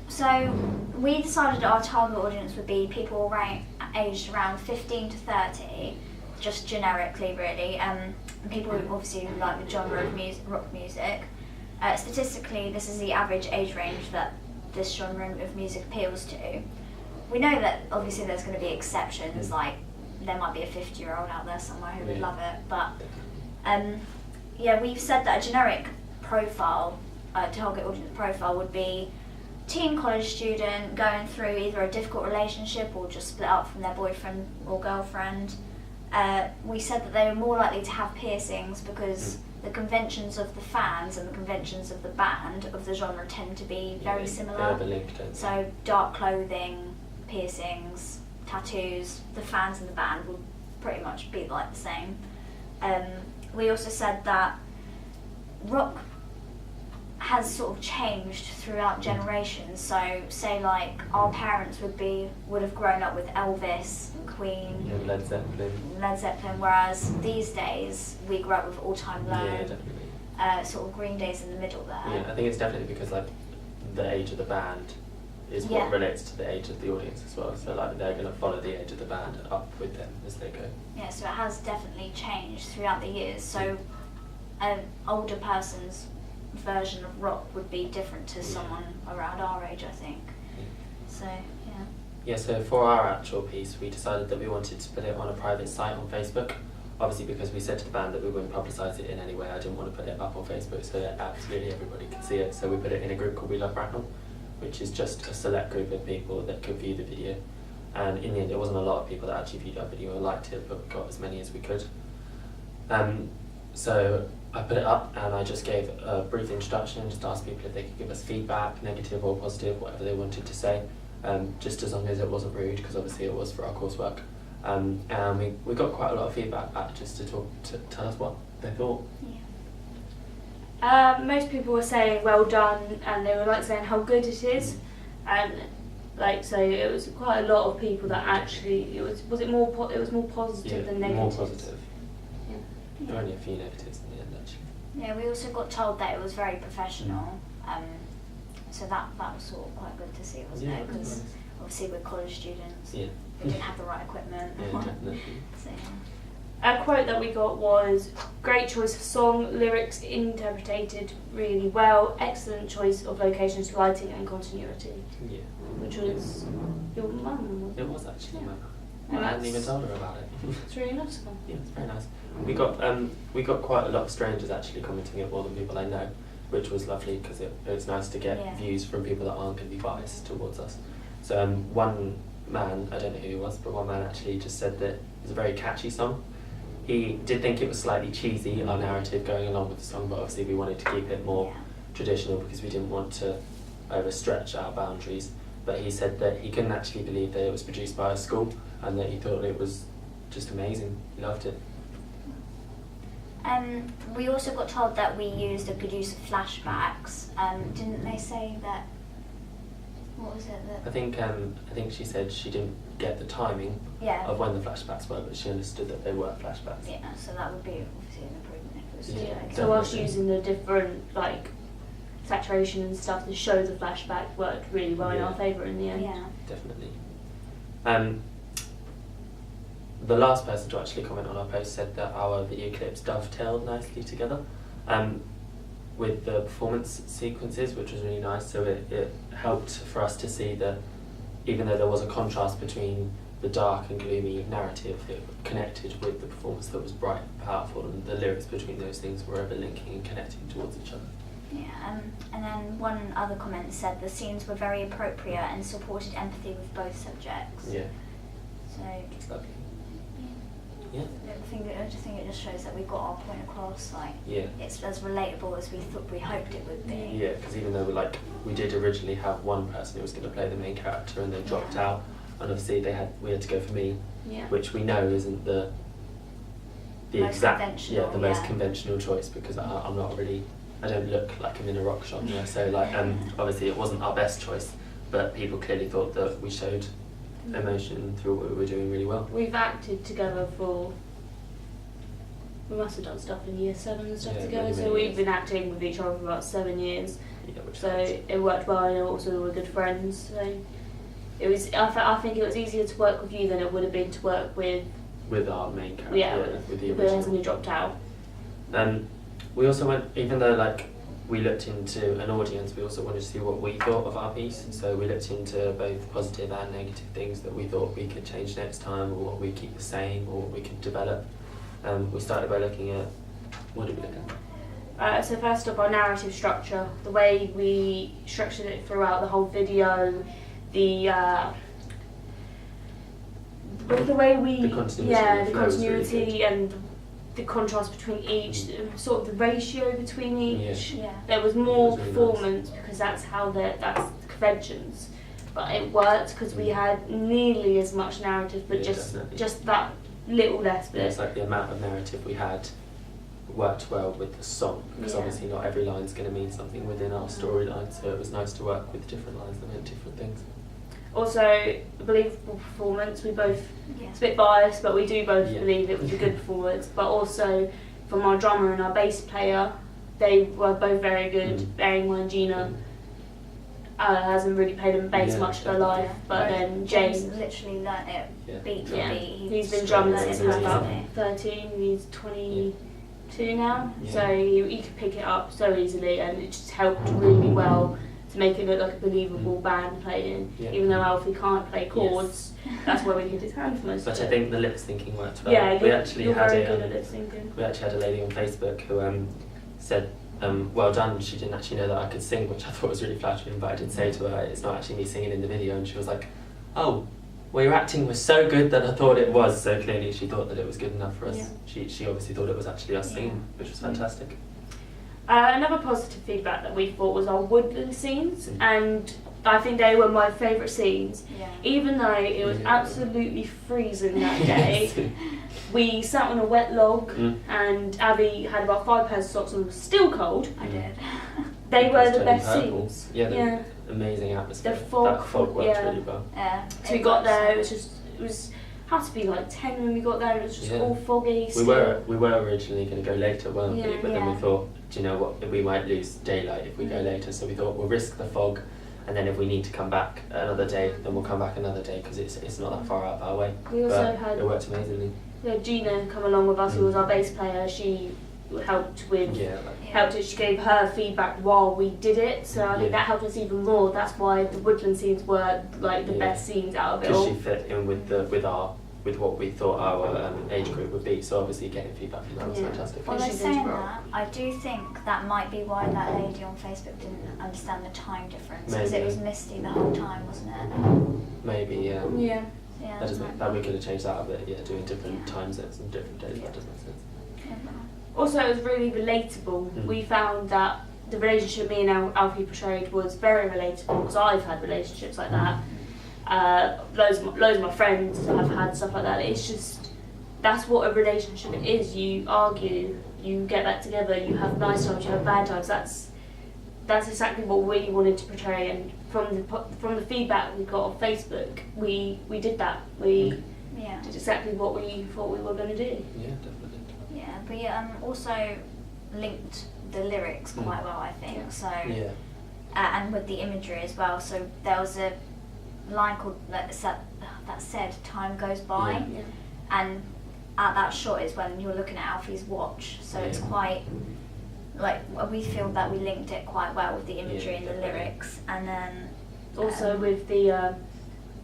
So we decided our target audience would be people aged around 15 to 30, just generically really, and people who obviously like the genre of rock music. Statistically, this is the average age range that this genre of music appeals to. We know that obviously there's going to be exceptions, like there might be a 50-year-old out there somewhere who would love it, but we've said that a generic profile, target audience profile would be teen college student going through either a difficult relationship or just split up from their boyfriend or girlfriend. We said that they were more likely to have piercings because the conventions of the fans and the conventions of the band of the genre tend to be very similar. So dark clothing, piercings, tattoos, the fans and the band will pretty much be like the same. We also said that rock has sort of changed throughout generations. So say like our parents would have grown up with Elvis and Queen, Led Zeppelin, whereas these days we grew up with All Time Low, sort of Green Day's in the middle there. Yeah, I think it's definitely because like the age of the band is what relates to the age of the audience as well. So like they're going to follow the age of the band up with them as they go. Yeah, so it has definitely changed throughout the years. So an older person's version of rock would be different to someone around our age, I think. So so for our actual piece we decided that we wanted to put it on a private site on Facebook, obviously because we said to the band that we wouldn't publicise it in any way. I didn't want to put it up on Facebook so that absolutely everybody could see it, so we put it in a group called We Love Bracknell, which is just a select group of people that could view the video, and in the end there wasn't a lot of people that actually viewed our video and liked it, but we got as many as we could. So I put it up and I just gave a brief introduction and just asked people if they could give us feedback, negative or positive, whatever they wanted to say, just as long as it wasn't rude, because obviously it was for our coursework. And we got quite a lot of feedback back just to tell us what they thought. Most people were saying well done, and they were like saying how good it is, and like so it was quite a lot of people that actually it was more positive than negative. More positive. There were only a few negatives in the end, actually. Yeah, we also got told that it was very professional, so that was sort of quite good to see, wasn't it? Because obviously we're college students, we didn't have the right equipment. Yeah, definitely. So, A quote that we got was, "Great choice of song, lyrics interpreted really well, excellent choice of locations, lighting and continuity." Yeah. Which was your mum, wasn't it? It was actually my mum. And I hadn't even told her about it. It's really nice of them. Yeah, it's very nice. We got quite a lot of strangers actually commenting it more than people I know, which was lovely because it's nice to get views from people that aren't going to be biased towards us. So one man, I don't know who he was, but one man actually just said that it was a very catchy song. He did think it was slightly cheesy, our narrative going along with the song, but obviously we wanted to keep it more traditional because we didn't want to overstretch our boundaries. But he said that he couldn't actually believe that it was produced by a school and that he thought it was just amazing. He loved it. We also got told that we used a good use of flashbacks. Didn't they say that? What was it that? I think she said she didn't get the timing of when the flashbacks were, but she understood that they were flashbacks. Yeah, so that would be obviously an improvement if it was. Yeah. So whilst using the different like saturation and stuff to show the flashback worked really well in our favour in the end. Yeah, definitely. The last person to actually comment on our post said that our video clips dovetailed nicely together with the performance sequences, which was really nice. So it helped for us to see that even though there was a contrast between the dark and gloomy narrative, it connected with the performance that was bright and powerful, and the lyrics between those things were ever linking and connecting towards each other. Yeah, and then one other comment said the scenes were very appropriate and supported empathy with both subjects. Yeah. So it's lovely. Yeah. I just think it just shows that we got our point across. Like, it's as relatable as we hoped it would be. Yeah, because even though we did originally have one person who was going to play the main character and they dropped out, and obviously we had to go for me, which we know isn't the most most conventional choice, because I'm not really. I don't look like I'm in a rock genre, so obviously it wasn't our best choice, but people clearly thought that we showed emotion through what we were doing really well. We've acted together we must have done stuff in year 7 and stuff together, so we've been acting with each other for about 7 years, Yeah, which So helps. it worked well, and also we were good friends. So it was. I think it was easier to work with you than it would have been to work with our main character. With the the person original. who dropped out. We also went, even though like we looked into an audience, we also wanted to see what we thought of our piece. So we looked into both positive and negative things that we thought we could change next time, or what we keep the same, or what we could develop. We started by looking at, what did we look at? So first up, our narrative structure, the way we structured it throughout the whole video, the way we The continuity the flow was really continuity and the contrast between each, sort of the ratio between each. Yeah. There was more It was really performance because that's that's the conventions, but it worked because we had nearly as much narrative, but Yeah, just definitely. just that little less bit. Yeah, it's like the amount of narrative we had worked well with the song, because Yeah. obviously not every line's going to mean something within our storyline, so it was nice to work with different lines that meant different things. Also, a believable performance. We both, Yeah. it's a bit biased, but we do both Yeah. believe it was a good performance. But also, from our drummer and our bass player, they were both very good. Bearing in mind Gina hasn't really played in bass Yeah, much of her definitely. life, but then James, literally learnt it Yeah. beat for yeah, beat. he's been Straight drumming away, since he was about amazing. 13. He's 22 now, Yeah. so he could pick it up so easily, and it just helped really well to make it look like a believable band playing. Yeah. Even though Alfie can't play chords, that's where we hit his hand for most But of I it. think the lip syncing worked well. Yeah, we you're, actually you're had very a good at lip syncing. we actually had a lady on Facebook who said, well done. She didn't actually know that I could sing, which I thought was really flattering, but I did say to her, it's not actually me singing in the video, and she was like, oh, well, your acting was so good that I thought it was. So clearly she thought that it was good enough for us. Yeah. She obviously thought it was actually us singing, which was fantastic. Another positive feedback that we thought was our woodland scenes, and I think they were my favourite scenes. Yeah. Even though it was Yeah. absolutely freezing that day, we sat on a wet log, and Abby had about 5 pairs of socks and was still cold. I did. They were the Turning best purple. scenes. Yeah, Yeah. amazing atmosphere. The fog, that fog worked yeah. really well. Yeah. So we got there. It was had to be like 10 when we got there. It was just Yeah. all foggy. We still. were originally going to go later, weren't we? Yeah. But then we Yeah. thought, do you know what? We might lose daylight if we go later. So we thought we'll risk the fog, and then if we need to come back another day, then we'll come back another day because it's not that far out of our way. We also But had it worked amazingly. Gina come along with us, who was our bass player. She helped with. Yeah, Helped it. She gave her feedback while we did it, so I think Yeah. that helped us even more. That's why the woodland scenes were like the Yeah. best scenes out of it because all. she fit in with what we thought our age group would be. So obviously getting feedback from that was Yeah. fantastic. Although She did saying well. that, I do think that might be why that lady on Facebook didn't understand the time difference, because it Maybe. was misty the whole time, wasn't it? Maybe Yeah. Yeah. that does make, that we could have changed that a bit. Yeah, doing different Yeah. time zones and different days. Yeah. That does make sense. Also, it was really relatable. We found that the relationship me and Alfie portrayed was very relatable because I've had relationships like that. Loads of my friends have had stuff like that. It's just, that's what a relationship is. You argue, you get back together, you have nice times, you have bad times. That's exactly what we wanted to portray, and from the feedback we got on Facebook, we did that. We Yeah. did exactly what we thought we were going to do. Yeah, definitely. Yeah, but yeah, also linked the lyrics quite well, I think. Yeah. So Yeah. and with the imagery as well. So there was a line called that said "Time goes by," Yeah. and at that shot is when you're looking at Alfie's watch. So it's quite like we feel that we linked it quite well with the imagery and the definitely. lyrics, and then Also with the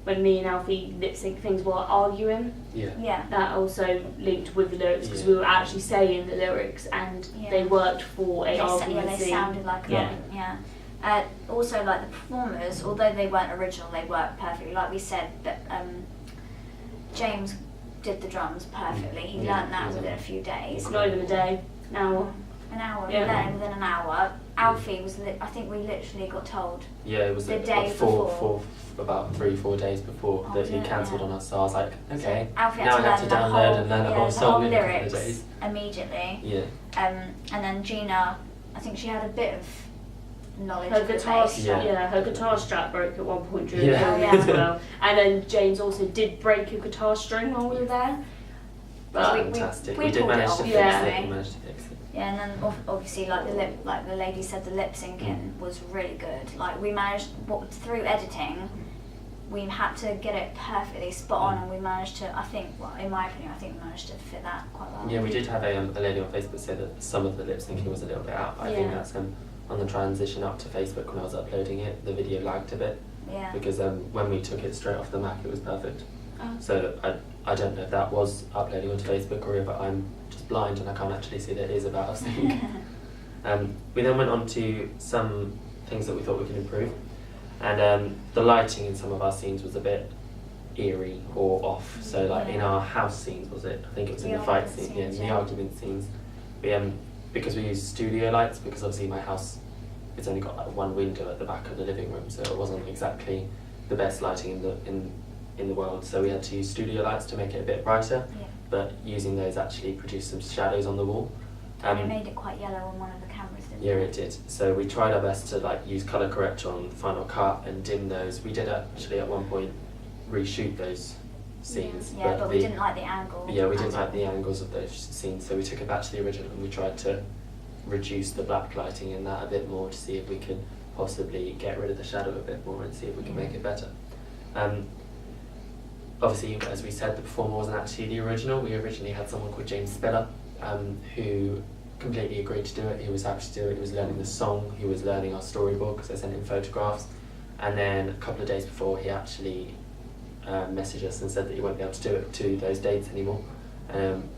when me and Alfie lip sync things while arguing, yeah. that also linked with the lyrics because we were actually saying the lyrics and they worked for a argument They scene. sounded like an argument, yeah. Also, like the performers, although they weren't original, they worked perfectly. Like we said, that James did the drums perfectly. He learnt that within a few days. It's not even a day, an hour. An hour. Yeah. He learned it within an hour. Alfie was. I think we literally got told. Yeah, it was The day before. about 3-4 days before Oh, that he yeah, cancelled yeah. on us. So I was like, okay, So Alfie now I had have to to learn download and learn the whole song in a couple of lyrics days. immediately. Yeah. And then Gina, I think she had a bit of knowledge Her of the guitar, bass. her guitar strap broke at one point during Yeah. filming Oh, yeah. as well. And then James also did break a guitar string while we were there. But we Fantastic. we We did pulled it manage off, to fix yeah. it. We managed to fix it. Yeah, and then obviously, like the lady said, the lip syncing was really good. Like we managed through editing, we had to get it perfectly spot on, and we managed to. I think, well, in my opinion, I think we managed to fit that quite well. Yeah, we did have a lady on Facebook say that some of the lip syncing was a little bit out. I think that's on the transition up to Facebook when I was uploading it, the video lagged a bit. Yeah. Because when we took it straight off the Mac, it was perfect. Oh. So I don't know if that was uploading onto Facebook or if I'm just blind and I can't actually see that it is about us. We then went on to some things that we thought we could improve, and the lighting in some of our scenes was a bit eerie or off. So like in our house scenes, was it? I think it was in the fight scene, in the argument scenes. We because we used studio lights, because obviously my house, it's only got like one window at the back of the living room, so it wasn't exactly the best lighting in the world. So we had to use studio lights to make it a bit brighter, but using those actually produced some shadows on the wall. And it made it quite yellow on one of the cameras, didn't it? Yeah, it did. So we tried our best to like use colour corrector on Final Cut and dim those. We did actually at one point reshoot those scenes. Yeah, but we didn't like the angle. Yeah, we didn't like the angles of those scenes, so we took it back to the original and we tried to reduce the black lighting in that a bit more to see if we could possibly get rid of the shadow a bit more and see if we can make it better. Obviously, as we said, the performer wasn't actually the original. We originally had someone called James Spiller, who completely agreed to do it. He was happy to do it. He was learning the song. He was learning our storyboard because I sent him photographs. And then a couple of days before, he actually messaged us and said that he won't be able to do it to those dates anymore.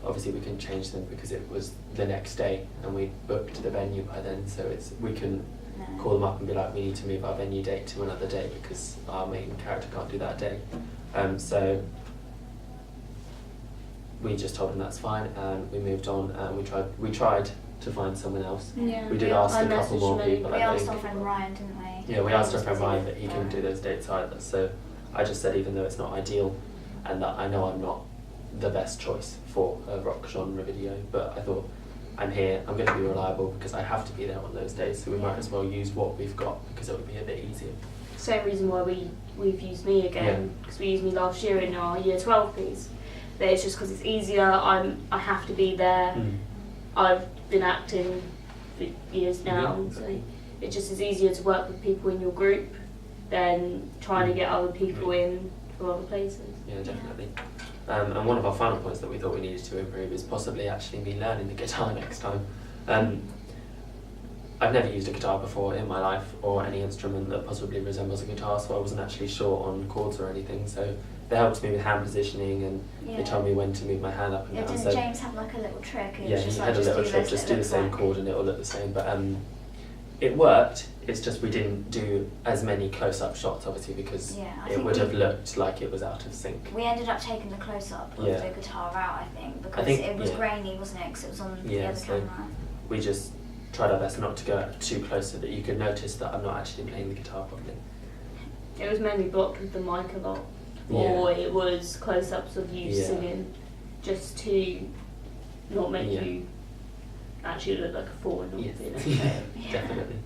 Obviously, we couldn't change them because it was the next day and we booked the venue by then. So we couldn't call them up and be like, we need to move our venue date to another day because our main character can't do that day. So we just told him that's fine, and we moved on, and we tried to find someone else. Yeah. We did ask a couple more people. We asked our friend Ryan, didn't we? Yeah, we asked our friend Ryan, but he couldn't do those dates either. So I just said, even though it's not ideal, and that I know I'm not the best choice for a rock genre video, but I thought, I'm here, I'm going to be reliable because I have to be there on those days, so we might as well use what we've got because it would be a bit easier. Same reason why we've used me again, because we used me last year in our year 12 piece. But it's just because it's easier. I have to be there. I've been acting for years now, so it just is easier to work with people in your group than trying to get other people in from other places. Yeah, definitely. And one of our final points that we thought we needed to improve is possibly actually me learning the guitar next time. I've never used a guitar before in my life, or any instrument that possibly resembles a guitar, so I wasn't actually sure on chords or anything. So they helped me with hand positioning, and they told me when to move my hand up and down. Didn't James have like a little trick? He had a little trick, just do the same chord and it will look the same. But it worked. It's just we didn't do as many close-up shots, obviously, because it would have looked like it was out of sync. We ended up taking the close-up of the guitar out, I think, because it was grainy, wasn't it? Because it was on the other camera. We just tried our best not to go too close so that you could notice that I'm not actually playing the guitar properly. It was mainly blocked with the mic a lot, or it was close-ups of you singing, just to not make you actually look like a fool. Definitely.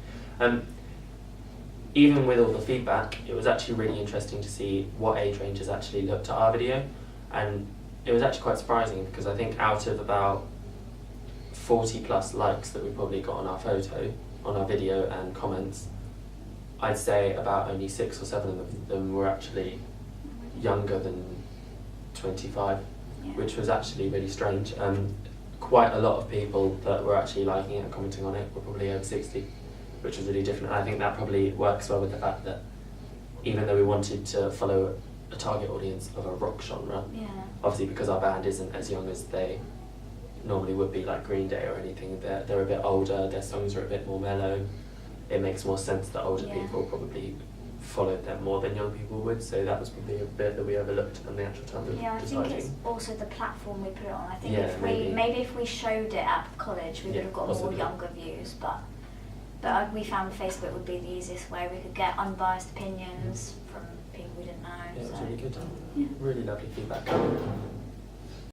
Even with all the feedback, it was actually really interesting to see what age ranges actually looked at our video, and it was actually quite surprising because I think out of about 40 plus likes that we probably got on our photo, on our video and comments, I'd say about only 6 or 7 of them were actually younger than 25, which was actually really strange. Quite a lot of people that were actually liking it and commenting on it were probably over 60, which was really different. I think that probably works well with the fact that even though we wanted to follow a target audience of a rock genre, obviously because our band isn't as young as they normally would be, like Green Day or anything, they're a bit older, their songs are a bit more mellow. It makes more sense that older people probably followed them more than young people would, so that was probably a bit that we overlooked on the actual time of deciding. I think it's also the platform we put it on. I think if we showed it at college, we would have got more younger views, but we found Facebook would be the easiest way. We could get unbiased opinions from people we didn't know. Yeah, it was really good. Really lovely feedback.